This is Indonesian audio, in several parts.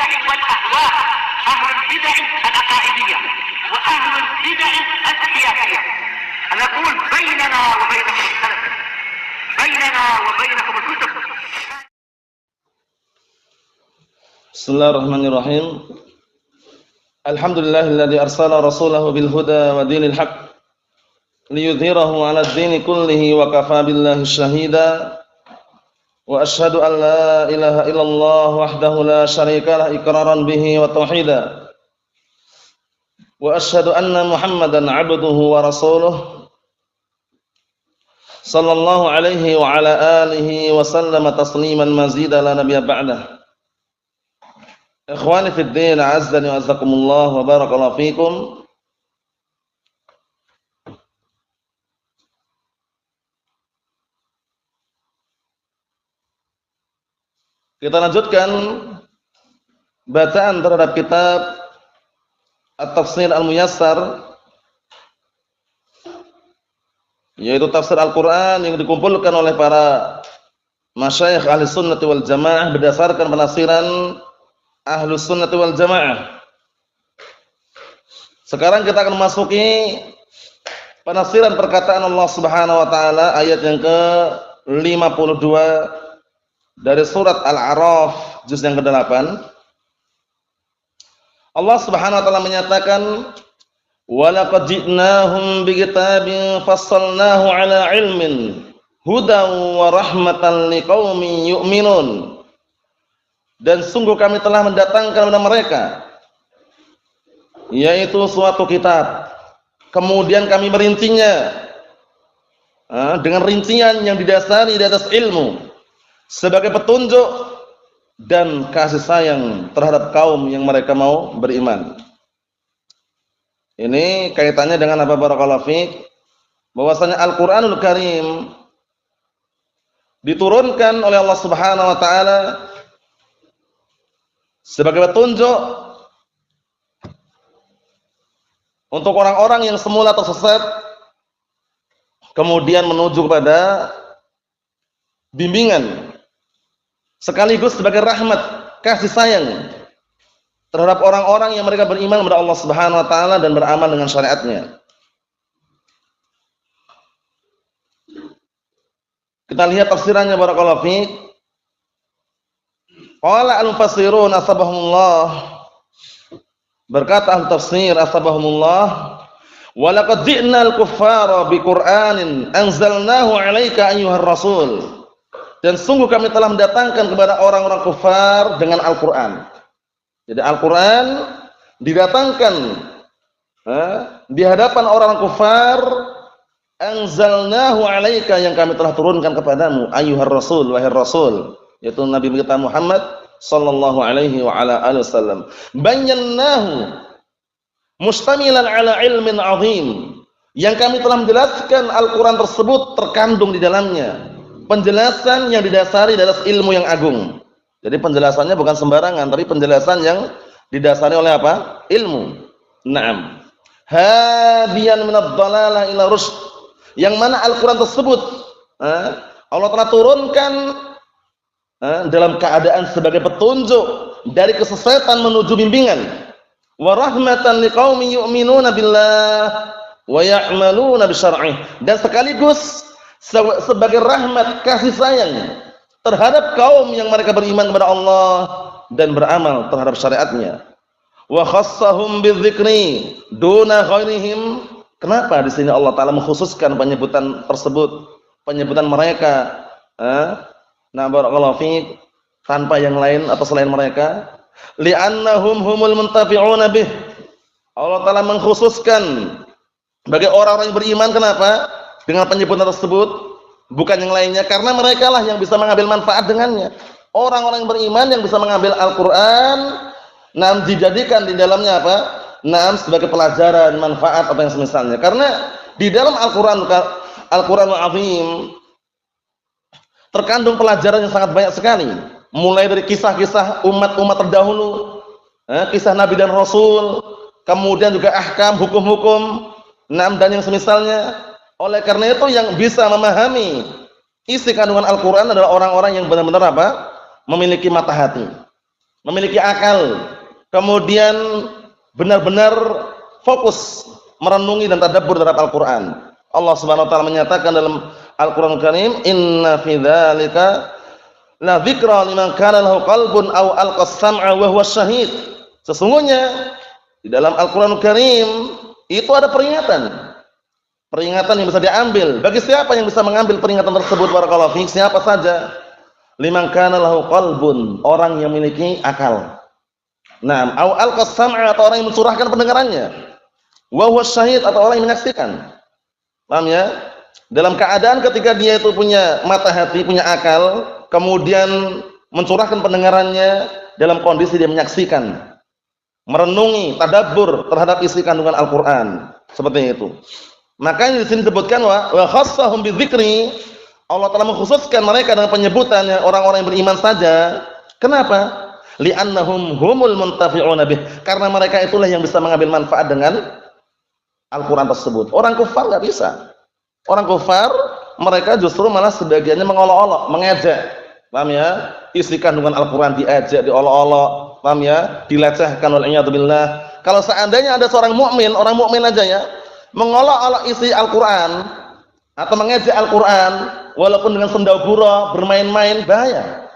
البدع والأهواء، أهل البدع العقائدية وأهل البدع السياسية. نقول بيننا وبينكم السلف، بيننا وبينكم الكتب. بسم الله الرحمن الرحيم. الحمد لله الذي أرسل رسوله بالهدى ودين الحق ليظهره على الدين كله وكفى بالله شهيدا. وأشهد أن لا إله إلا الله وحده لا شريك له إقرارا به وتوحيدا. وأشهد أن محمدا عبده ورسوله صلى الله عليه وعلى آله وسلم تسليما مزيدا لا نبي بعده. Ikhwani fid din, azzani wa azzakumullah wa barakallahu fikum. Kita lanjutkan bacaan terhadap kitab At-Tafsir Al-Muyassar, yaitu tafsir Al-Quran yang dikumpulkan oleh para masyayikh ahli sunnati wal jamaah berdasarkan penafsiran Ahlus Sunnati wal Jamaah. Sekarang kita akan memasuki penafsiran perkataan Allah Subhanahu wa taala ayat yang ke-52 dari surat Al-A'raf juz yang ke-8. Allah Subhanahu wa taala menyatakan, "Wa laqad ji'nahum bikitabin fassalnahu 'ala 'ilmin hudan wa rahmatan liqaumin yu'minun." Dan sungguh kami telah mendatangkan kepada mereka, yaitu suatu kitab, kemudian kami merincinya dengan rincian yang didasari di atas ilmu sebagai petunjuk dan kasih sayang terhadap kaum yang mereka mau beriman. Ini kaitannya dengan apa, barakallahu fiik? Bahwasanya Al-Qur'anul Karim diturunkan oleh Allah Subhanahu wa taala sebagai petunjuk untuk orang-orang yang semula tersesat kemudian menuju kepada bimbingan, sekaligus sebagai rahmat, kasih sayang terhadap orang-orang yang mereka beriman kepada Allah Subhanahu wa taala dan beramal dengan syariatnya. Kita lihat tafsirannya, barakallahu fiik. Qala al-mufassirun asbahumullah, berkata ahli tafsir asbahumullah, wa laqad ji'nal kuffara biqur'anin anzalnahu 'alaika ayyuhar rasul. Dan sungguh kami telah mendatangkan kepada orang-orang kufar dengan Al-Qur'an. Jadi Al-Qur'an didatangkan di hadapan orang kufar, anzalnahu 'alaika, yang kami telah turunkan kepadamu ayyuhar rasul, wahai rasul, yaitu Nabi kita Muhammad sallallahu alaihi wa ala alihi wasallam. Bayyanahu mustamilan ala ilmin azim, yang kami telah menjelaskan Al-Qur'an tersebut terkandung di dalamnya penjelasan yang didasari dari ilmu yang agung. Jadi penjelasannya bukan sembarangan, tapi penjelasan yang didasari oleh apa? Ilmu. Naam. Hadiyan minadh dhalalah ila rusyd, yang mana Al-Qur'an tersebut Allah telah turunkan dalam keadaan sebagai petunjuk dari kesesatan menuju bimbingan. Wa rahmatan liqaumin yu'minuna billah wa ya'maluna bi syar'ihi, dan sekaligus sebagai rahmat, kasih sayang terhadap kaum yang mereka beriman kepada Allah dan beramal terhadap syariatnya. Wa khassahum bidzikri duna ghairihim. Kenapa di sini Allah taala mengkhususkan penyebutan tersebut, penyebutan mereka nah, barakallahu fiik, tanpa yang lain atau selain mereka? Li'annahum humul muntafi'una bih. Allah taala mengkhususkan bagi orang-orang yang beriman. Kenapa? Dengan penyebutan tersebut, bukan yang lainnya, karena mereka lah yang bisa mengambil manfaat dengannya. Orang-orang yang beriman yang bisa mengambil Al-Qur'an, dijadikan di dalamnya apa? Sebagai pelajaran, manfaat atau yang semisalnya. Karena di dalam Al-Qur'anul Azim terkandung pelajaran yang sangat banyak sekali, mulai dari kisah-kisah umat-umat terdahulu, kisah Nabi dan Rasul, kemudian juga ahkam, hukum-hukum, dan yang semisalnya. Oleh karena itu yang bisa memahami isi kandungan Al-Quran adalah orang-orang yang benar-benar apa? Memiliki mata hati. memiliki akal, kemudian benar-benar fokus merenungi dan tadabbur terhadap Al-Qur'an. Allah Subhanahu wa taala menyatakan dalam Al-Qur'anul Karim, "Inna fi dzalika la dzikra liman kana lahu qalbun aw alqas sam'a wa huwa syahid." Sesungguhnya di dalam Al-Qur'anul Karim itu ada peringatan. Peringatan yang bisa diambil. Bagi siapa yang bisa mengambil peringatan tersebut, barakallahu fiik? Siapa saja? Liman kana lahu qalbun, orang yang memiliki akal. Naam, au alqas sam'a, atau orang yang mencurahkan pendengarannya. Wa huwa syahid, atau orang yang menyaksikan. Paham ya? Dalam keadaan ketika dia itu punya mata hati, punya akal, kemudian mencurahkan pendengarannya dalam kondisi dia menyaksikan, merenungi, tadabbur terhadap isi kandungan Al-Qur'an. Seperti itu. Makanya di sini disebutkan wa khassahum bidzikri, Allah telah mengkhususkan mereka dengan penyebutannya orang-orang yang beriman saja. Kenapa? Li'annahum humul muntafi'una bih, karena mereka itulah yang bisa mengambil manfaat dengan Al-Qur'an tersebut. Orang kufar enggak bisa. Orang kufar mereka justru malah sebagiannya mengolok-olok, mengejek. Paham ya? Isi kandungan Al-Qur'an diejek, diolok-olok, paham ya? Dilecehkan wal iyad billah. Kalau seandainya ada seorang mukmin, orang mukmin aja ya, mengolok-olok isi Al-Qur'an atau mengejek Al-Qur'an walaupun dengan sendagura, bermain-main, bahaya.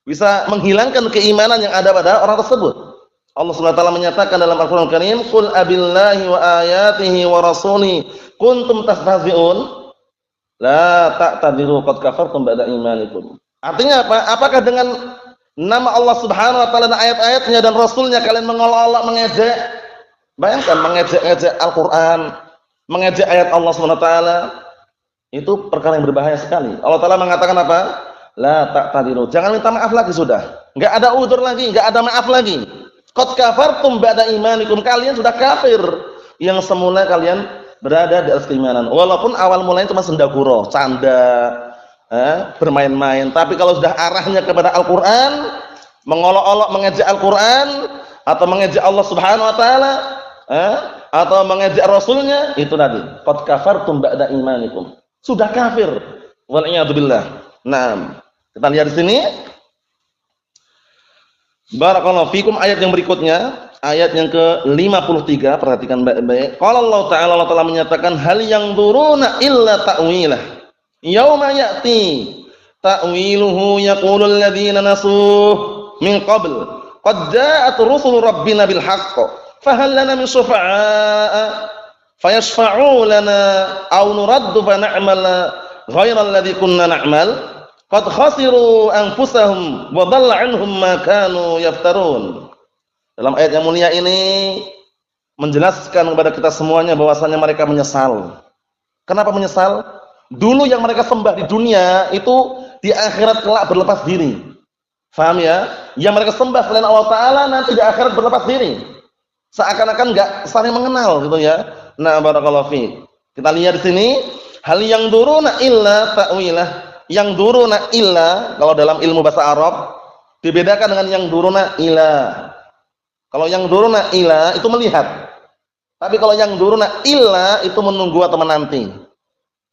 Bisa menghilangkan keimanan yang ada pada orang tersebut. Allah Subhanahu wa taala menyatakan dalam Al-Qur'an Karim, "Qul abillahi wa ayatihi wa rasuli kuntum tastahzi'un la ta'tadiru qad kafartum ba'da imanikum." Artinya apa? Apakah dengan nama Allah Subhanahu wa taala dan ayat-ayatnya dan rasulnya kalian mengolok-olok, mengejek? Bayangkan mengejek-ejek Al-Qur'an, mengejek ayat Allah Subhanahu wa taala. Itu perkara yang berbahaya sekali. Allah Taala mengatakan apa? La ta'tadiru. Jangan minta maaf lagi sudah. Enggak ada udzur lagi, enggak ada maaf lagi. Qad kafartum ba'da imanikum. Kalian sudah kafir yang semula kalian berada di atas keimanan. Walaupun awal mulanya cuma sendagura, canda, bermain-main. Tapi kalau sudah arahnya kepada Al-Qur'an, mengolok-olok, mengejek Al-Qur'an atau mengejek Allah Subhanahu wa taala, atau mengejek rasulnya, itu tadi qad kafartum ba'da imanikum. Sudah kafir. Wal iyad billah. Naam. Kita lihat di sini. Barakallahu fikum, ayat yang berikutnya, ayat yang ke-53, perhatikan baik-baik. Qala Allah Ta'ala, Allah Ta'ala menyatakan, hal yanzuruna illa ta'wilah. Yauma ya'ti ta'wiluhu yaqulul ladzina nasuh min qabl qad ja'at rusul rabbina bil haqq fa hal lana min syufa'a fayashfa'u lana aw nuraddu fa na'mal ghayra alladhi kunna na'mal qad khasiru anfusahum wa dhalla 'anhum ma kanu yaftarun. Dalam ayat yang mulia ini menjelaskan kepada kita semuanya bahwasanya mereka menyesal. Kenapa menyesal? Dulu yang mereka sembah di dunia itu di akhirat kelak berlepas diri. Faham ya? Yang mereka sembah selain Allah Ta'ala nanti di akhirat berlepas diri. Seakan-akan enggak saling mengenal gitu ya. Nah, barakallahu fi. Kita lihat di sini, hal yang duruna illa ta'wilah. Yang duruna illa, kalau dalam ilmu bahasa Arab dibedakan dengan yang duruna ila. Kalau yang duruna ila itu melihat. Tapi kalau yang duruna illa itu menunggu atau menanti.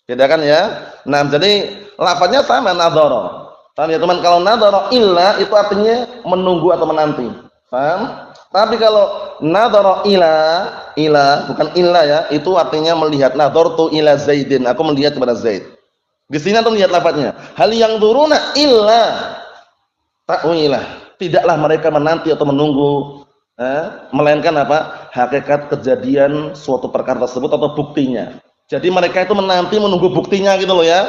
Bedakan ya. Nah, jadi lafaznya sama, nadhara. Paham ya teman? Kalau nadhara illa itu artinya menunggu atau menanti. Paham? Tapi kalau nadhara ila bukan illa ya, itu artinya melihat. Nadhartu ila Zaidin, aku melihat kepada Zaid. Di sini antum lihat lafaznya. Hal yang duruna illa ta'wilah. Tidaklah mereka menanti atau menunggu, melainkan apa? Hakikat kejadian suatu perkara tersebut atau buktinya. Jadi mereka itu menanti, menunggu buktinya gitu loh ya.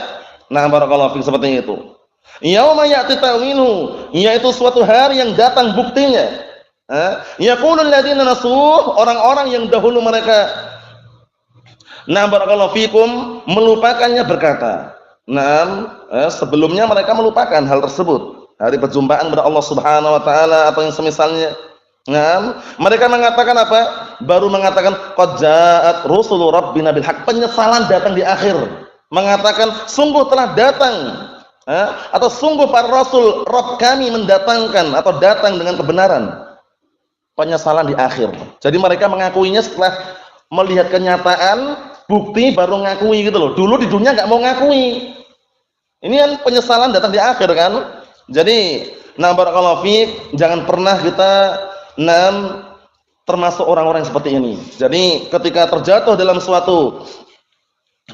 Nah, barakallahu fiik, seperti itu. Yauma ya'ti ta'wilu, yaitu suatu hari yang datang buktinya. Yaqulul ladzina nasuh, orang-orang yang dahulu mereka, nah barakallahu fikum, melupakannya berkata. Nah, sebelumnya mereka melupakan hal tersebut. Hari perjumpaan kepada Allah Subhanahu wa taala atau yang semisalnya. Nah, mereka mengatakan apa? Baru mengatakan qad ja'at rusulu rabbina bil haqq. Penyesalan datang di akhir. Mengatakan sungguh telah datang, atau sungguh para rasul Rabb kami mendatangkan atau datang dengan kebenaran. Penyesalan di akhir. Jadi mereka mengakuinya setelah melihat kenyataan, bukti baru ngakui gitu loh. Dulu di dunia enggak mau ngakui. Ini kan penyesalan datang di akhir kan? Jadi, barakallahu fiik, jangan pernah kita termasuk orang-orang seperti ini. Jadi, ketika terjatuh dalam suatu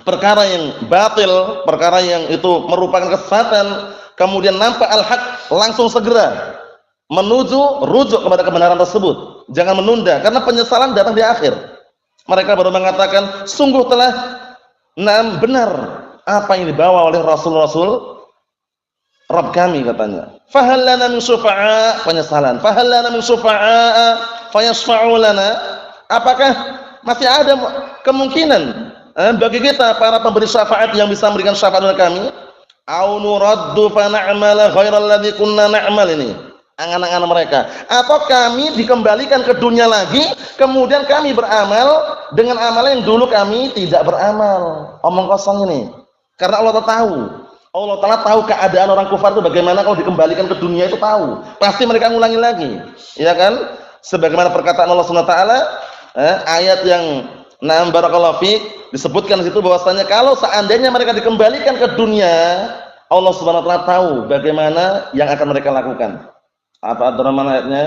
perkara yang batil, perkara yang itu merupakan kesesatan, kemudian nampak al-haq, langsung segera menuju rujuk kepada kebenaran tersebut. Jangan menunda, karena penyesalan datang di akhir. Mereka baru mengatakan, sungguh telah benar apa yang dibawa oleh Rasul-Rasul Rabb kami, katanya. Fahal lana min syufa'a, penyesalan. Fahal lana min syufa'a fayashfa'u lana. Apakah masih ada kemungkinan bagi kita para pemberi syafaat yang bisa memberikan syafaat kepada kami? Au nuraddu fa na'mala ghairal ladzi kunna na'mal, ini angan-angan mereka. Atau kami dikembalikan ke dunia lagi, kemudian kami beramal dengan amalan yang dulu kami tidak beramal. Omong kosong ini. Karena Allah Ta'ala tahu keadaan orang kufar itu bagaimana. Kalau dikembalikan ke dunia itu tahu, pasti mereka ngulangi lagi, ya kan? Sebagaimana perkataan Allah Subhanahu wa taala, ayat yang barakallahu fiik, disebutkan di situ bahwasanya kalau seandainya mereka dikembalikan ke dunia, Allah Subhanahu wa taala tahu bagaimana yang akan mereka lakukan. Apa Abdurrahman ayatnya?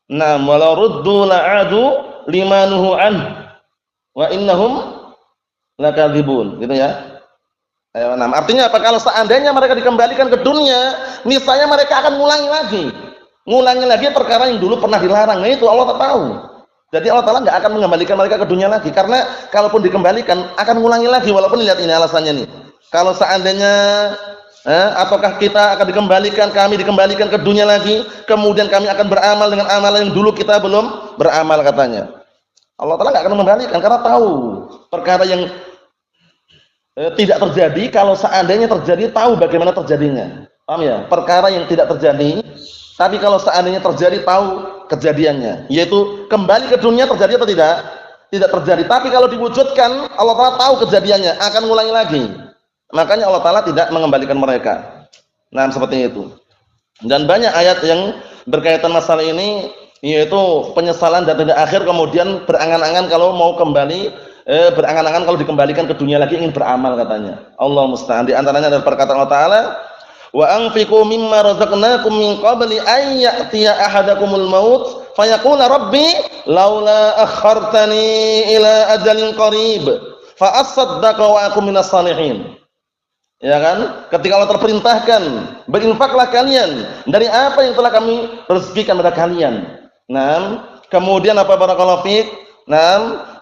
Walau ruddu la'adu limanuhu an wa innahum lakadzibun, gitu ya. Ayo, artinya apa? Kalau seandainya mereka dikembalikan ke dunia, misalnya mereka akan ngulangi lagi perkara yang dulu pernah dilarang. Nah, itu Allah tahu. Jadi Allah Ta'ala nggak akan mengembalikan mereka ke dunia lagi, karena kalaupun dikembalikan akan ngulangi lagi. Walaupun lihat ini alasannya nih. Kalau seandainya ataukah kita akan kami dikembalikan ke dunia lagi, kemudian kami akan beramal dengan amalan yang dulu kita belum beramal, katanya. Allah Ta'ala nggak akan mengembalikan karena tahu perkara yang tidak terjadi. Kalau seandainya terjadi, tahu bagaimana terjadinya. Paham ya? Perkara yang tidak terjadi, tapi kalau seandainya terjadi, tahu kejadiannya. Yaitu kembali ke dunia terjadi atau tidak? Tidak terjadi. Tapi kalau diwujudkan, Allah Ta'ala tahu kejadiannya, akan ngulangi lagi. Makanya Allah Ta'ala tidak mengembalikan mereka. Seperti itu. Dan banyak ayat yang berkaitan masalah ini, yaitu penyesalan dan tidak akhir, kemudian berangan-angan kalau mau kembali, berangan-angan kalau dikembalikan ke dunia lagi ingin beramal, katanya. Allah musta'an. Di antaranya adalah perkataan Allah Ta'ala, wa anfiqu mimma razaqnakum min qabli an ya'tiya ahadakumul maut fayaqula rabbi laula akhartani ila ajalin qarib fa asaddaqa wa akum minas salihin. Ya kan? Ketika Allah terperintahkan, berinfaklah kalian dari apa yang telah kami rezekikan pada kalian. Kemudian apa, barakallahu fiik?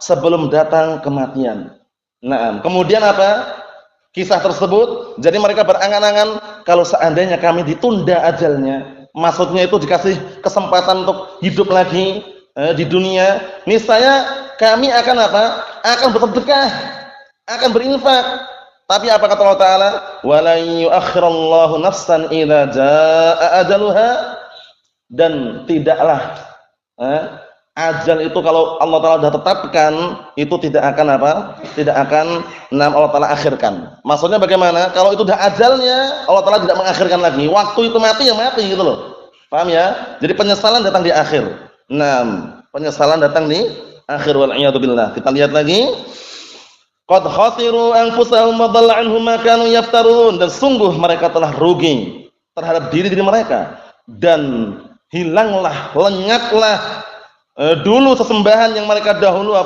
Sebelum datang kematian. Kemudian apa? Kisah tersebut, jadi mereka berangan-angan kalau seandainya kami ditunda ajalnya, maksudnya itu dikasih kesempatan untuk hidup lagi di dunia, misalnya kami akan apa? Akan bersedekah, akan berinfak. Tapi apa kata Allah Ta'ala? وَلَنْ يُؤَخِّرَ اللَّهُ نَفْسًا إِذَا جَاءَ أَجَلُهَا, dan tidaklah ajal itu kalau Allah Ta'ala sudah tetapkan, itu tidak akan apa? Tidak akan Allah Ta'ala akhirkan. Maksudnya bagaimana? Kalau itu sudah ajalnya, Allah Ta'ala tidak mengakhirkan lagi. Waktu itu mati, ya mati, gitu loh. Paham ya? Jadi penyesalan datang di akhir. Penyesalan datang di akhir. Wal'iyadzubillah. Kita lihat lagi. Qad khasiru anfusahum wa dhalla anhum ma kanu yaftarun. Dan sungguh mereka telah rugi terhadap diri mereka. Dan hilanglah, lenyaplah dulu sesembahan yang mereka dahulu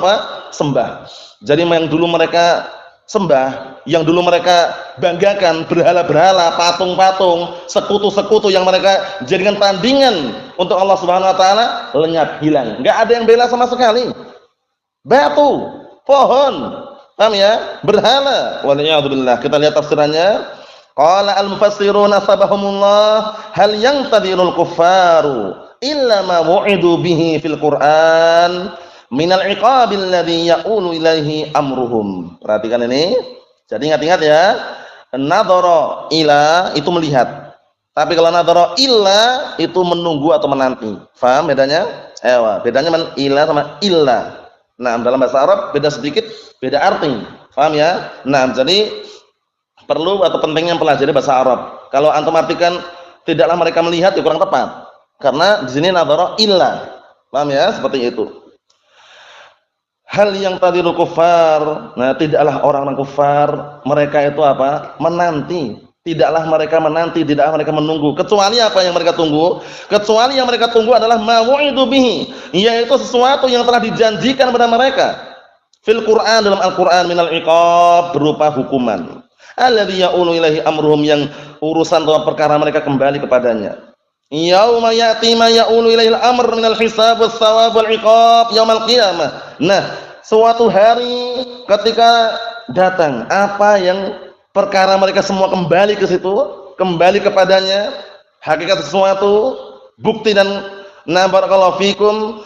sembah. Jadi yang dulu mereka sembah, yang dulu mereka banggakan, berhala-berhala, patung-patung, sekutu-sekutu yang mereka jadikan tandingan untuk Allah Subhanahu wa taala, lenyap, hilang. Enggak ada yang bela sama sekali. Batu, pohon, paham ya? Berhala. Waliyadzubillah. Kita lihat tafsirannya. Qala al-mufassirun asbahumullah hal yantadirul kuffaru illa ma wu'idu bihi fil Qur'an minal iqabil ladzi ya'ulu ilaihi amruhum. Perhatikan ini. Jadi ingat-ingat ya. Nadhara ila itu melihat. Tapi kalau nadhara illa itu menunggu atau menanti. Paham bedanya? Bedanya ila sama illa. Dalam bahasa Arab beda sedikit, beda arti. Paham ya? Jadi perlu atau pentingnya pelajari bahasa Arab. Kalau antum artikan tidaklah mereka melihat, ya kurang tepat. Karena di sini nadhara illa. Paham ya? Seperti itu. Hal yang tadiru kufar. Nah, tidaklah orang-orang kufar mereka itu apa? Menanti. Tidaklah mereka menanti, tidaklah mereka menunggu. Kecuali apa yang mereka tunggu? Kecuali yang mereka tunggu adalah mau'idu bihi, yaitu sesuatu yang telah dijanjikan kepada mereka. Fil Qur'an, dalam Al-Qur'an, minal iqab, berupa hukuman. Alladzi ya'ulu ilaihi amruhum, yang urusan atau perkara mereka kembali kepadanya. Yauma ya'ti ma ya'ulu ilaihi al-amr minal hisab was thawab wal iqab yaumal qiyamah. Nah, suatu hari ketika datang apa yang perkara mereka semua kembali ke situ, kembali kepadanya, hakikat sesuatu, bukti dan barakallahu fikum,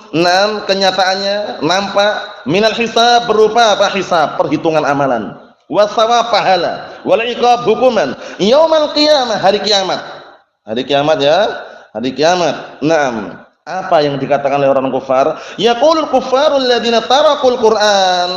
kenyataannya nampak minal hisab, berupa apa? Hisab, perhitungan amalan, wasawab, pahala, wal iqab, hukuman, yaumal qiyamah, hari kiamat. Hari kiamat ya, hari kiamat. Naam. Apa yang dikatakan oleh orang kufar? Yaqulul kuffarul ladzina tarakul Qur'an.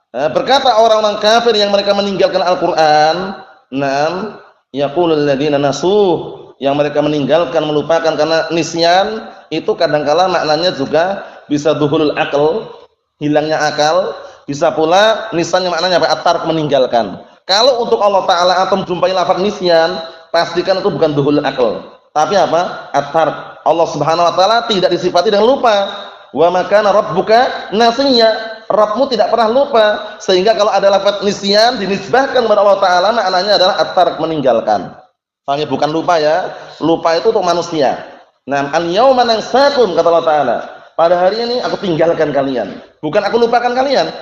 Berkata orang-orang kafir yang mereka meninggalkan Al-Qur'an, naam, yaqulul ladzina nasuh, yang mereka meninggalkan, melupakan, karena nisyan itu kadangkala maknanya juga bisa dhuhulul aql, hilangnya akal, bisa pula nisyan yang maknanya apa? At-tark, meninggalkan. Kalau untuk Allah taala antum jumpai lafaz nisyan, pastikan itu bukan dhuhulul aql, tapi apa? At-tark. Allah Subhanahu wa taala tidak disifati dengan lupa. Wa ma kana rabbuka nasiya. Rabbmu tidak pernah lupa, sehingga kalau ada lafaz nisyan dinisbahkan kepada Allah taala, maknanya adalah at-tark, meninggalkan. Paham ya? Bukan lupa ya. Lupa itu untuk manusia. Nah, al-yauma nansakum, kata Allah taala. Pada hari ini aku tinggalkan kalian, bukan aku lupakan kalian.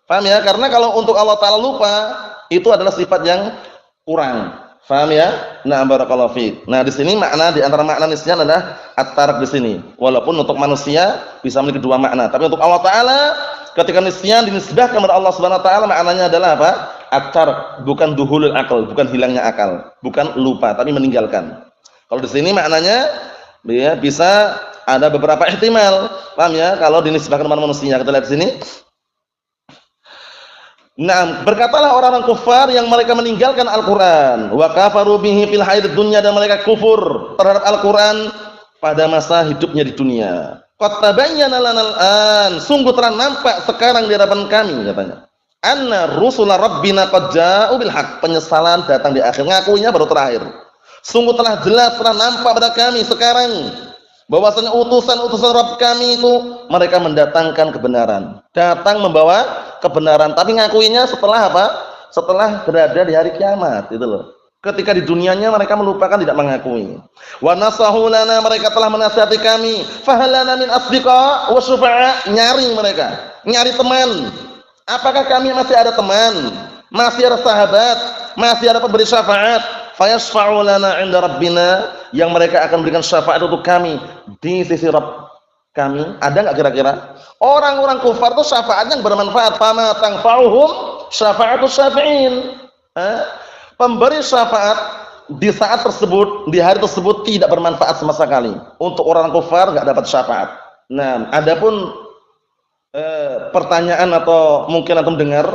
Paham ya? Karena kalau untuk Allah taala lupa, itu adalah sifat yang kurang. Paham ya? Nah, barakallahu fiik. Nah, di sini makna, di antara makna nisyan adalah at-tark di sini. Walaupun untuk manusia bisa memiliki dua makna, tapi untuk Allah taala ketika nisyan dinisbahkan kepada Allah Subhanahu wa taala, maknanya adalah apa? At-tark, bukan duhulul akal, bukan hilangnya akal, bukan lupa, tapi meninggalkan. Kalau di sini maknanya ya bisa ada beberapa ihtimal. Paham ya? Kalau dinisbahkan kepada manusia. Kita lihat di sini. Nah, berkatalah orang-orang kufar yang mereka meninggalkan Al-Qur'an, wa kafaru bihi fil hayatid dunya, dan mereka kufur terhadap Al-Qur'an pada masa hidupnya di dunia. Qad tabayyana lanal an, sungguh telah nampak sekarang di hadapan kami, katanya. Anna rusula rabbina qad ja'u bil haqq, penyesalan datang di akhir, ngakuinya baru terakhir. Sungguh telah jelas, telah nampak pada kami sekarang bahwasanya utusan-utusan Rabb kami itu mereka mendatangkan kebenaran, datang membawa kebenaran, tapi ngakuinya setelah apa? Setelah berada di hari kiamat, itu loh. Ketika di dunianya mereka melupakan, tidak mengakui. Wa nasahu lana, mereka telah menasihati kami. Fahalana min asdiqa wa syufa'a, nyari mereka, nyari teman. Apakah kami masih ada teman? Masih ada sahabat? Masih ada pemberi syafaat? Fayashfa'u lana 'inda rabbina, yang mereka akan berikan syafaat untuk kami di sisi Rabb kami. Ada enggak kira-kira? Orang-orang kufar itu syafaatnya yang bermanfaat. Fama tanfa'uhum syafa'atus syafi'in. Pemberi syafaat di saat tersebut, di hari tersebut tidak bermanfaat sama sekali. Untuk orang kufar enggak dapat syafaat. Nah, adapun pertanyaan atau mungkin antum dengar,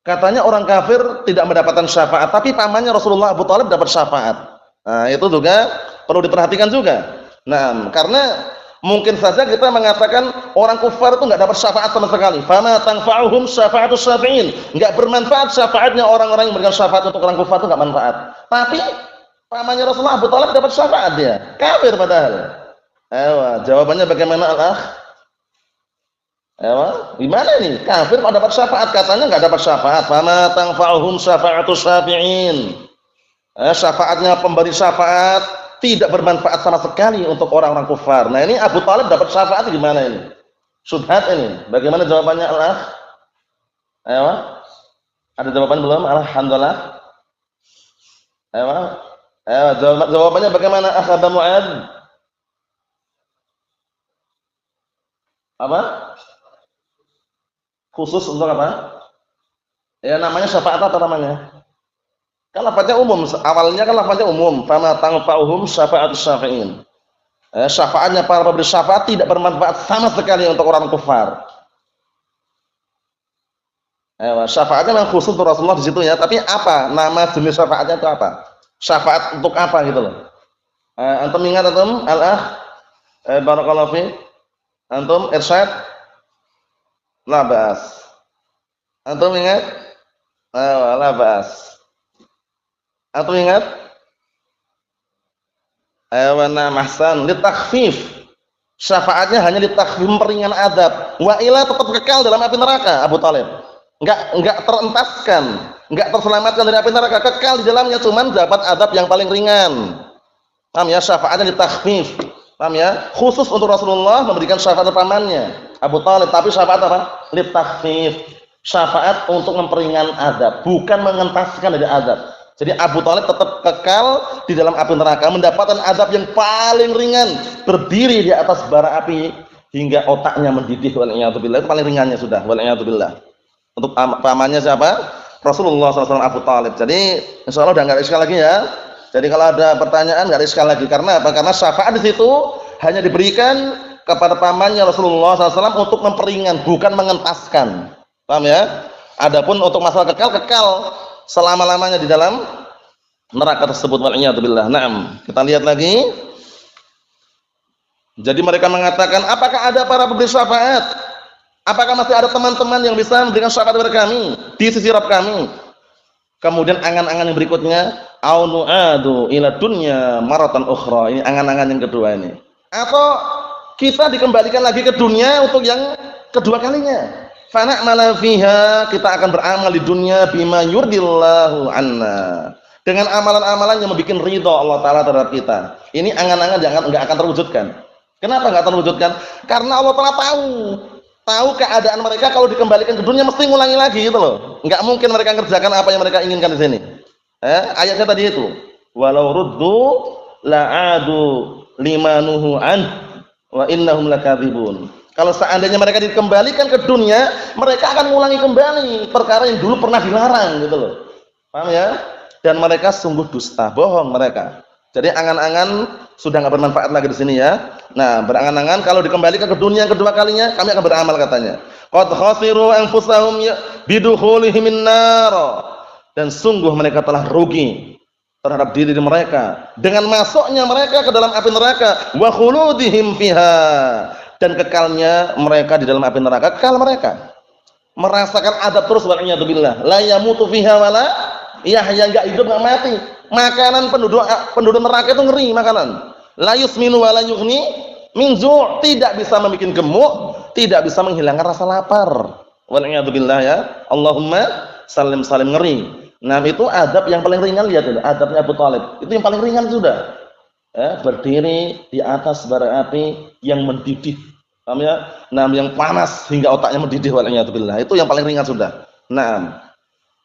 katanya orang kafir tidak mendapatkan syafaat, tapi pamannya Rasulullah Abu Thalib dapat syafaat. Nah, itu juga perlu diperhatikan juga. Nah, karena mungkin saja kita mengatakan orang kufar itu enggak dapat syafaat sama sekali. Fama tanfa'uhum syafa'atus syafi'in. Enggak bermanfaat syafaatnya orang-orang yang memberikan syafaat untuk orang kufar, itu enggak manfaat. Tapi pamannya Rasulullah Abu Thalib dapat syafaat, dia kafir padahal. Ayo, jawabannya bagaimana, al-akh? Gimana ini? Kafir kok dapat syafaat? Katanya enggak dapat syafaat. Fama tanfa'uhum syafa'atus syafi'in. Syafaatnya pemberi syafaat tidak bermanfaat sama sekali untuk orang-orang kufar. Nah, ini Abu Thalib dapat syafaat gimana ini? Syubhat ini. Bagaimana jawabannya, al-akh? Ayo. Ada jawaban belum? Alhamdulillah. Ayo, jawabannya bagaimana, akh Abu Mu'ad? Apa? Khusus untuk apa? Ya, namanya syafaat apa namanya? Kan lafaznya umum, awalnya kan lafaznya umum. Fama tanfa'uhum syafa'atus syafi'in. Syafaatnya para pemberi syafaat tidak bermanfaat sama sekali untuk orang kufar. Syafaatnya memang khusus untuk Rasulullah di situ ya, tapi apa nama jenis syafaatnya itu apa? Syafaat untuk apa gitu loh. Antum ingat antum? Al-akh barakallahu fi. Antum irsyad. La ba'as. Antum ingat? La ba'as. Antum ingat? Nah, mahsan litakhfif. Syafaatnya hanya litakhfif, memperingan adab. Wa ila tetap kekal dalam api neraka Abu Thalib. Enggak terentaskan, enggak terselamatkan dari api neraka, kekal di dalamnya, cuman dapat adab yang paling ringan. Paham ya? Syafaatnya litakhfif. Paham ya? Khusus untuk Rasulullah memberikan syafaat pamannya Abu Thalib, tapi syafaat apa? Litakhfif. Syafaat untuk memperingan adab, bukan mengentaskan dari adab. Jadi Abu Thalib tetap kekal di dalam api neraka, mendapatkan azab yang paling ringan, berdiri di atas bara api hingga otaknya mendidih. Wal'iyadzubillah, itu paling ringannya sudah. Wal'iyadzubillah. Untuk pamannya siapa? Rasulullah SAW Abu Thalib. Jadi insya Allah udah nggak iskal lagi ya. Jadi kalau ada pertanyaan nggak iskal lagi. Karena apa? Karena syafaat di situ hanya diberikan kepada pamannya Rasulullah SAW untuk memperingan, bukan mengentaskan. Paham ya? Adapun untuk masalah kekal selama-lamanya di dalam neraka tersebut. Wal'iyadzubillah. Naam, kita lihat lagi. Jadi mereka mengatakan, apakah ada para pemberi syafaat? Apakah masih ada teman-teman yang bisa memberikan syafaat kepada kami di sisi Rabb kami? Kemudian angan-angan yang berikutnya, au nu'adu ila dunya maratan ukhra. Ini angan-angan yang kedua ini. Atau kita dikembalikan lagi ke dunia untuk yang kedua kalinya. Fana'mala fiha, kita akan beramal di dunia bima yurdillahu anna, dengan amalan-amalan yang membuat ridha Allah Ta'ala terhadap kita. Ini angan-angan yang enggak akan terwujudkan. Kenapa enggak terwujudkan? Karena Allah Ta'ala tahu keadaan mereka kalau dikembalikan ke dunia mesti ngulangi lagi gitu loh. Enggak mungkin mereka mengerjakan apa yang mereka inginkan di sini. Ayatnya tadi itu, walau ruddu la'adu limanuhu an wa innahum lakadzibun. Kalau seandainya mereka dikembalikan ke dunia, mereka akan mengulangi kembali perkara yang dulu pernah dilarang gitu loh. Paham ya? Dan mereka sungguh dusta, bohong mereka. Jadi angan-angan sudah enggak bermanfaat lagi di sini ya. Nah, berangan-angan kalau dikembalikan ke dunia yang kedua kalinya, kami akan beramal katanya. Qad khasiru anfusahum bidukhulihim nar. Dan sungguh mereka telah rugi terhadap diri mereka dengan masuknya mereka ke dalam api neraka, wa khuludihim fiha. Dan kekalnya mereka di dalam api neraka, kekal mereka merasakan adab terus. Wal'iyadzubillah, la yamutu fiha wala yahya, enggak hidup enggak mati. Makanan penduduk neraka itu ngeri makanan. La yusminu wala yughni min ju', tidak bisa membuat gemuk, tidak bisa menghilangkan rasa lapar. Wal'iyadzubillah ya. Allahumma salim ngeri. Nah, itu adab yang paling ringan, lihat itu, adabnya Abu Thalib. Itu yang paling ringan sudah. Berdiri di atas bara api yang mendidih, paham ya? Nah, yang panas hingga otaknya mendidih. Wal'iyadzubillah, itu yang paling ringan sudah. Naam,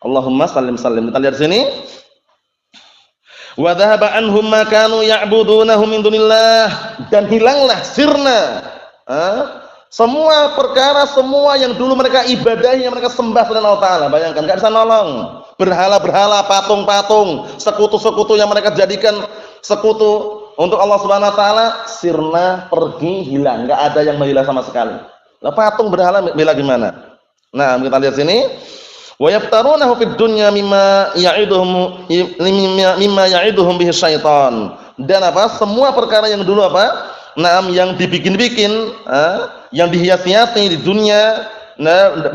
Allahumma salim. Kita lihat sini. Wa dhahaba anhum ma kanu ya'budunahu min dunillah, dan hilanglah sirna semua perkara, semua yang dulu mereka ibadahi, yang mereka sembah selain Allah Ta'ala. Bayangkan, enggak bisa nolong. Berhala-berhala, patung-patung, sekutu-sekutu yang mereka jadikan sekutu untuk Allah Subhanahu wa taala, sirna, pergi, hilang, enggak ada yang menghilang sama sekali. Lah patung berhala bela gimana? Nah, kita lihat sini. Wa yaftarunahu fid dunya mimma ya'iduhum bihi syaitan. Dan apa? Semua perkara yang dulu apa? Yang dibikin-bikin, yang dihias-hiasi di dunia,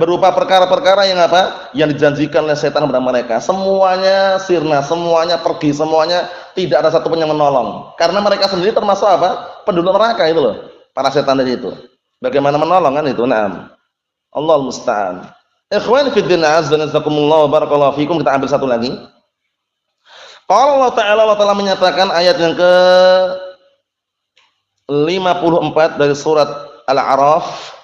berupa perkara-perkara yang apa? Yang dijanjikan oleh setan kepada mereka. Semuanya sirna, semuanya pergi, semuanya tidak ada satu pun yang menolong. Karena mereka sendiri termasuk apa? Penduduk neraka itu loh. Para setan itu. Bagaimana menolong kan itu? Naam. Allahul musta'an. Ikhwan fi din, azza wa jazakumullah wa barakallahu fikum. Kita ambil satu lagi. Qala Allah Ta'ala menyatakan ayat yang ke 54 dari surat Al-A'raf.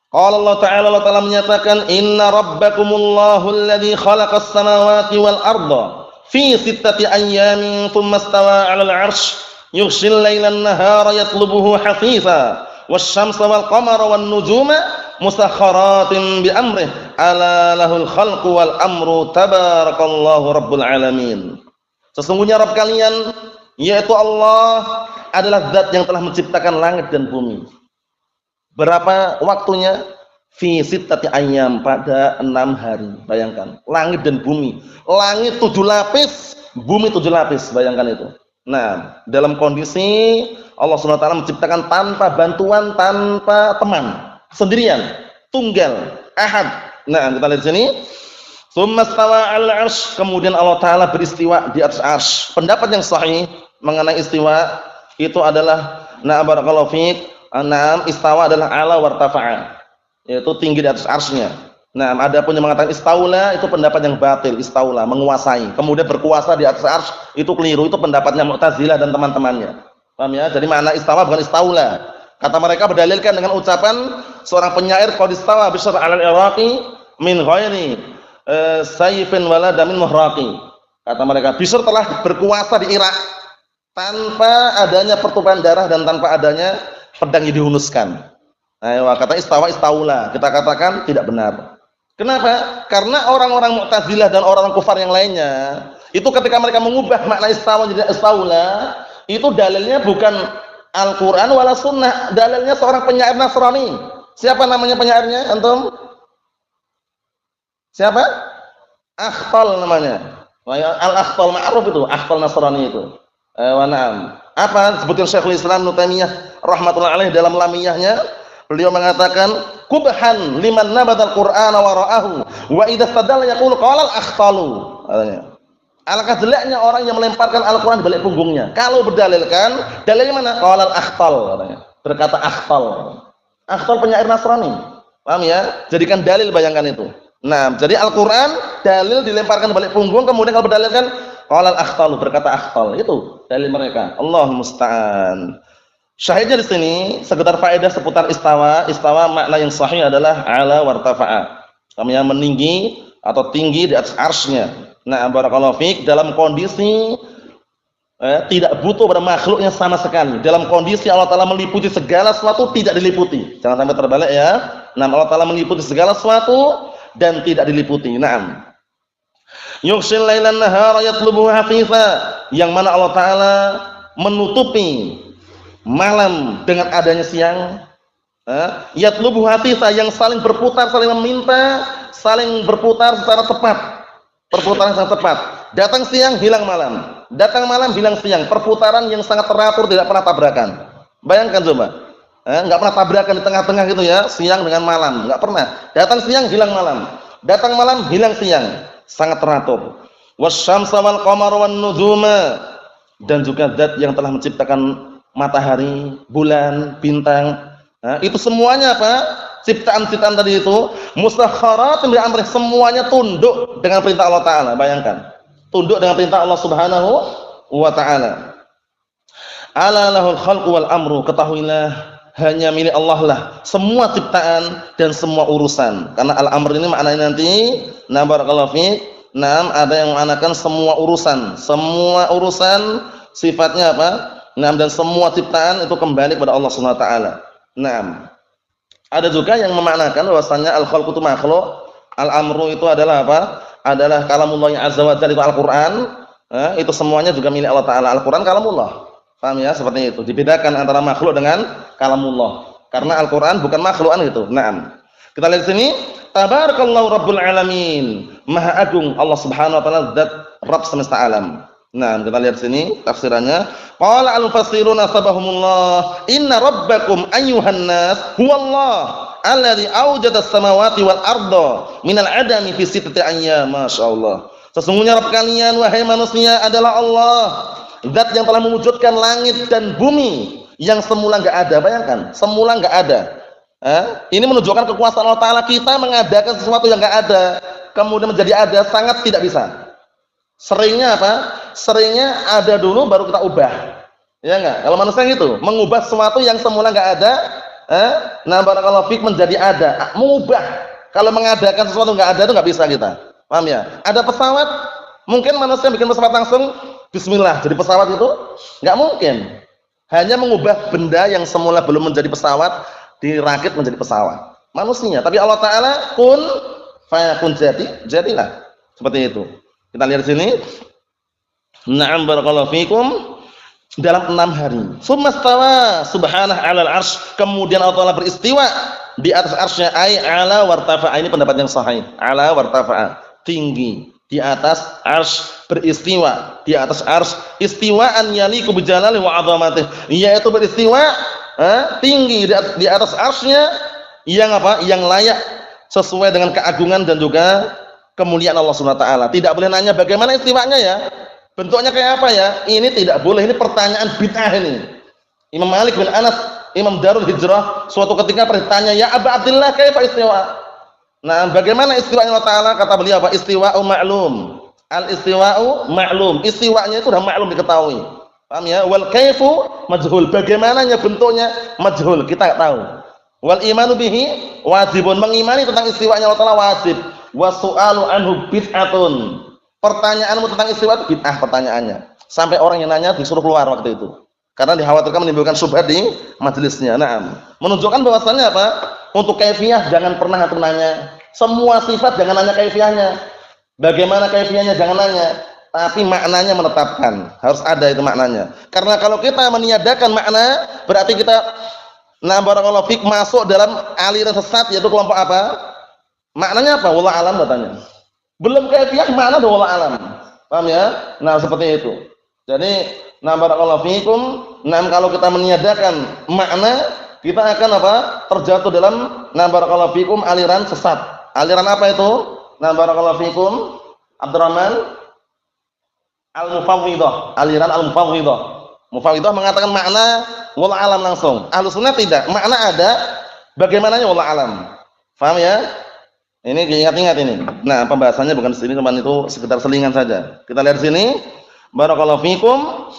Qala Allah Ta'ala menyatakan, inna rabbakumullahu alladhi khalaqas samawati wal arda fi sittati ayyamin thumma istawa 'alal 'arsy yughshil lailan nahara yatlubuhu hafisa wasyamsa wal qamara wan nujuma musakhkharatin bi amrih ala lahul khalqu wal amru tabarakallahu rabbul alamin. Sesungguhnya Rabb kalian, yaitu Allah, adalah zat yang telah menciptakan langit dan bumi. Berapa waktunya? Fi sittati ayyam, pada 6 hari. Bayangkan, langit dan bumi. Langit 7 lapis, bumi 7 lapis, bayangkan itu. Nah, dalam kondisi Allah SWT menciptakan tanpa bantuan, tanpa teman, sendirian. tunggal, ahad. Nah, kita lihat sini. Tsumma stawa 'alal 'arsy, kemudian Allah taala beristiwa di atas arsy. Pendapat yang sahih mengenai istiwa itu adalah barakallahu fiik, istawa adalah 'ala wartafa'a, yaitu tinggi di atas arsy-nya. Nah, adapun yang mengatakan istaula itu pendapat yang batil, istaula menguasai, kemudian berkuasa di atas arsy itu keliru, itu pendapatnya Mu'tazilah dan teman-temannya. Paham ya? Jadi makna istawa bukan istaula. Kata mereka berdalilkan dengan ucapan seorang penyair, qad istawa bishr 'alal iraqi min ghairi sayfin wala damin muhraqi. Kata mereka, Bishr telah berkuasa di Irak tanpa adanya pertumpahan darah dan tanpa adanya pedang yang dihunuskan. Nah, kata istawa istaula, kita katakan tidak benar. Kenapa? Karena orang-orang Mu'tazilah dan orang kufar yang lainnya, itu ketika mereka mengubah makna istawa jadi istaula, itu dalilnya bukan Al-Qur'an wala sunnah, dalilnya seorang penyair Nasrani. Siapa namanya penyairnya? Antum? Siapa? Akhtal namanya. Al-Akhtal ma'ruf itu, Akhtal Nasrani itu. Wa na'am. Apa sebutan Syekhul Islam Ibnu Taimiyah rahimatullah alaih dalam lamiyahnya? Beliau mengatakan, "Kubhan liman nabadal Qur'ana wa ra'ahu wa idza istadalla yaqulu qala al-akhtalu." Katanya. Alangkah jeleknya orang yang melemparkan Al-Qur'an di balik punggungnya. Kalau berdalilkan, dalilnya mana? Qala al-akhtal katanya. Berkata Akhtal. Akhtal penyair Nasrani. Paham ya? Jadikan dalil, bayangkan itu. Nah, jadi Al-Qur'an dalil dilemparkan balik punggung, kemudian kalau berdalilkan qala al-akhtalu, berkata Akhtal. Itu dalil mereka. Allahu musta'an. Syahidnya di sini sekedar faedah seputar istawa. Istawa makna yang sahih adalah 'ala wartafa'a. Artinya meninggi atau tinggi di atas arsy-nya. Nah, barakallahu fiik, dalam kondisi tidak butuh pada makhluknya sama sekali. Dalam kondisi Allah Ta'ala meliputi segala sesuatu, tidak diliputi. Jangan sampai terbalik ya. Nah, Allah Ta'ala meliputi segala sesuatu dan tidak diliputi. Naam. Yughshil lailan nahara yatlubuhu hafifa, yang mana Allah Ta'ala menutupi malam dengan adanya siang. Yatlubuhu hafifa, yang saling berputar, saling meminta, saling berputar secara tepat. Perputaran yang sangat tepat. Datang siang, hilang malam. Datang malam, hilang siang. Perputaran yang sangat teratur, tidak pernah tabrakan. Bayangkan coba. Enggak pernah tabrakan di tengah-tengah gitu ya, siang dengan malam, enggak pernah. Datang siang, hilang malam. Datang malam, hilang siang. Sangat teratur. Wasyamsa wal qamara wan nujuma, dan juga zat yang telah menciptakan matahari, bulan, bintang. Itu semuanya apa? Ciptaan-ciptaan tadi itu mustakharatun bi amrih, semuanya tunduk dengan perintah Allah Ta'ala. Bayangkan, tunduk dengan perintah Allah Subhanahu wa Ta'ala. Ala lahul khalqu wal amru, ketahuilah hanya milik Allah lah semua ciptaan dan semua urusan. Karena al-amr ini maknanya nanti, nah barakallahu fiik, nah ada yang mengatakan semua urusan. Semua urusan sifatnya apa? Nah, dan semua ciptaan itu kembali kepada Allah Subhanahu wa Ta'ala. Nah, ada juga yang memaknakan bahwasanya al-khalqu itu makhluk, al-amru itu adalah apa? Adalah kalamullah azza wa jalla, itu Al-Qur'an. Itu semuanya juga milik Allah Ta'ala. Al-Qur'an kalamullah. Paham ya? Seperti itu. Dibedakan antara makhluk dengan kalamullah. Karena Al-Qur'an bukan makhluk gitu. Naam. Kita lihat sini, tabarakallahu rabbul alamin. Maha agung Allah Subhanahu wa Ta'ala, zat Rabb semesta alam. Nah, kita lihat sini tafsirannya. Qala al-mufassiruna sabahumullah, inna rabbakum ayyuhan nas huwallah alladzi awjada as-samawati wal arda minal adami fi sittati ayyam. Masyaallah. Sesungguhnya Rabb kalian wahai manusia adalah Allah, zat yang telah mewujudkan langit dan bumi yang semula enggak ada. Bayangkan, semula enggak ada. Ini menunjukkan kekuasaan Allah Ta'ala. Kita mengadakan sesuatu yang enggak ada kemudian menjadi ada, sangat tidak bisa. Seringnya apa? Seringnya ada dulu baru kita ubah. Ya enggak? Kalau manusia gitu, mengubah sesuatu yang semula enggak ada, nah barakallahu fik menjadi ada. Mengubah. Kalau mengadakan sesuatu enggak ada itu enggak bisa kita. Paham ya? Ada pesawat, mungkin manusia bikin pesawat langsung bismillah jadi pesawat itu? Enggak mungkin. Hanya mengubah benda yang semula belum menjadi pesawat dirakit menjadi pesawat. Manusia, tapi Allah Ta'ala kun fayakun, jadilah. Seperti itu. Kita lihat di sini. Na'am barakallahu fikum. Dalam 6 hari. Tsummastawa subhanahu 'alal 'arsy. Kemudian Allah Ta'ala beristiwa di atas arsy-Nya, ai 'ala wartafa'a. Ini pendapat yang sahih. 'Ala wartafa'a. Tinggi di atas arsy, beristiwa di atas arsy. Istiwa'an yaliqu bi jalali wa 'azamatihi. Yaitu beristiwa tinggi di atas arsy-Nya yang apa? Yang layak sesuai dengan keagungan dan juga kemuliaan Allah Subhanahu wa taala. Tidak boleh nanya bagaimana istiwanya ya. Bentuknya kayak apa ya? Ini tidak boleh. Ini pertanyaan bid'ah ini. Imam Malik bin Anas, Imam Darul Hijrah, suatu ketika bertanya, "Ya Aba Abdillah, kaifa istiwa?" Nah, bagaimana istiwanya Allah taala? Kata beliau apa? Istiwa'u ma'lum. Al-istiwa'u ma'lum. Istiwanya itu sudah maklum diketahui. Paham ya? Wal kaifu majhul. Bagaimananya bentuknya majhul, kita enggak tahu. Wal imanu bihi wajibun. Mengimani tentang istiwanya Allah taala wajib. Wasu'alu anhu bid'atun. Pertanyaanmu tentang istiwa itu bid'ah pertanyaannya. Sampai orang yang nanya disuruh keluar waktu itu. Karena dikhawatirkan menimbulkan syubhat di majelisnya. Naam. Menunjukkan bahwasannya apa? Untuk kaifiyah jangan pernah antum nanya. Semua sifat jangan nanya kaifiyahnya. Bagaimana kaifiyahnya jangan nanya. Tapi maknanya menetapkan. Harus ada itu maknanya. Karena kalau kita meniadakan makna, berarti kita barakallahu fik masuk dalam aliran sesat, yaitu kelompok apa? Maknanya apa? Wallahu alam katanya. Belum kaifiyah mana ada wallahu alam. Paham ya? Nah, seperti itu. Jadi, barakallahu fikum, kalau kita meniadakan makna, kita akan apa? Terjatuh dalam barakallahu fikum aliran sesat. Aliran apa itu? Barakallahu fikum, Abdurrahman al-Mufawwidah, aliran al-Mufawwidah. Mufawwidah mengatakan makna wallahu alam langsung. Ahlus sunnah tidak. Makna ada, bagaimananya wallahu alam. Paham ya? Ini ingat-ingat ini. Nah, pembahasannya bukan di sini, teman, itu sekedar selingan saja. Kita lihat sini. Barakallahu fikum.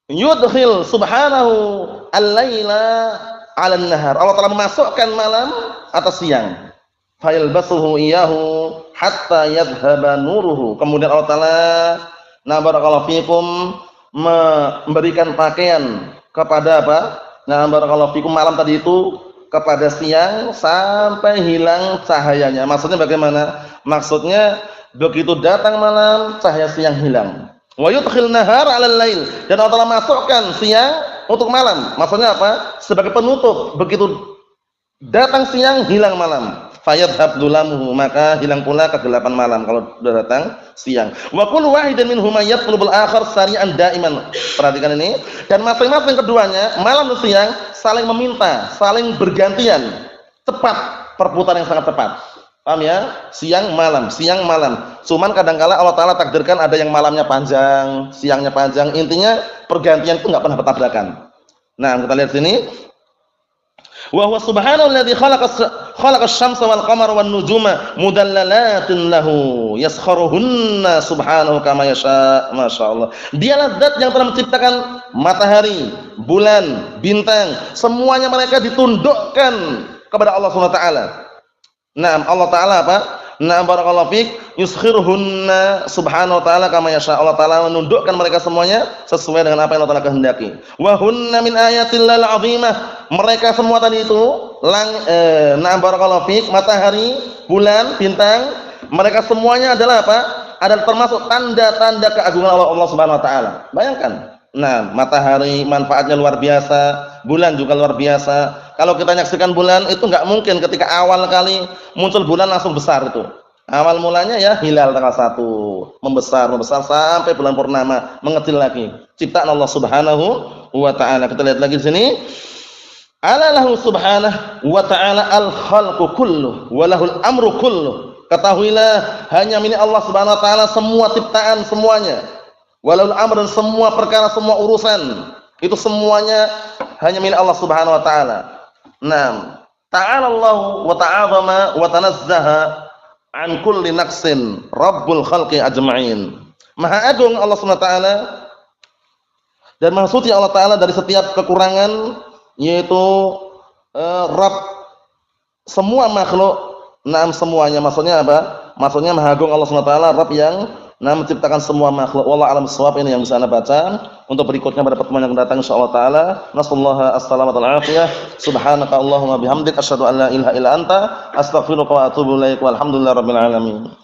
Yudkhil subhanahu al-laila 'ala an-nahar. Allah telah memasukkan malam atas siang. Fa yalbasuhu iyyahu hatta yadhhaba nuruhu. Kemudian Allah taala barakallahu fikum memberikan pakaian kepada apa? Barakallahu fikum malam tadi itu kepada siang sampai hilang cahayanya. Maksudnya bagaimana? Maksudnya begitu datang malam, cahaya siang hilang. Wa yudkhil nahar 'alal lail. Dan Allah Ta'ala masukkan siang untuk malam. Maksudnya apa? Sebagai penutup. Begitu datang siang, hilang malam. Fayadhhab dhulamuhu, maka hilang pula kegelapan malam kalau sudah datang siang. Wa kullu wahidin minhuma yatlubul akhar sari'an daiman. Perhatikan ini. Dan masing-masing keduanya, malam dan siang, saling meminta, saling bergantian. Cepat, perputaran yang sangat cepat. Paham ya? Siang malam, siang malam. Cuman kadang-kala Allah Ta'ala takdirkan ada yang malamnya panjang, siangnya panjang. Intinya pergantian itu enggak pernah bertabrakan. Nah, kita lihat sini. Wa huwa subhanahu alladzi khalaqas syamsa wal qamara wan nujuma mudallalatin lahu yaskharuhunna subhanahu kama yasha. Masyaallah. Dialah zat yang telah menciptakan matahari, bulan, bintang, semuanya mereka ditundukkan kepada Allah Subhanahu wa taala. Naam, Allah taala apa? Naam, barakallahu fik, yuskhiruhunna subhanahu wa ta'ala kama yasha. Allah taala menundukkan mereka semuanya sesuai dengan apa yang Allah taala kehendaki. Wa hunna min ayatillahil azimah. Mereka semua tadi itu naam, barakallahu fik, matahari, bulan, bintang, mereka semuanya adalah apa? Adalah termasuk tanda-tanda keagungan Allah Subhanahu wa taala. Bayangkan. Nah, matahari manfaatnya luar biasa, bulan juga luar biasa. Kalau kita menyaksikan bulan itu enggak mungkin ketika awal kali muncul bulan langsung besar itu. Awal mulanya ya hilal tanggal 1, membesar sampai bulan purnama, mengecil lagi. Ciptaan Allah Subhanahu wa taala. Kita lihat lagi di sini. Alallahu subhanahu wa ta'ala al-khalqu kulluh wa lahul amru kulluh. Ketahuilah hanya milik Allah Subhanahu wa taala semua ciptaan semuanya. Walahul amru, semua perkara, semua urusan itu semuanya hanya milik Allah Subhanahu wa taala. Naam. Ta'ala Allah wa ta'azama wa tanazzaha an kulli naqsin rabbul khalqi ajma'in. Maha agung Allah Subhanahu wa taala dan maha suci Allah taala dari setiap kekurangan, yaitu Rabb semua makhluk. Naam, semuanya. Maksudnya apa? Maksudnya maha agung Allah Subhanahu wa taala, Rabb yang menciptakan semua makhluk. Wallahu a'lam bissawab. Ini yang bisa Anda baca. Untuk berikutnya pada pertemuan yang datang insyaallah taala. Nasallahu as-salamata wal afiyah. Subhanaka Allahumma bihamdik asyhadu an la ilaha illa anta astaghfiruka wa atubu ilaik. Walhamdulillahirabbil alamin.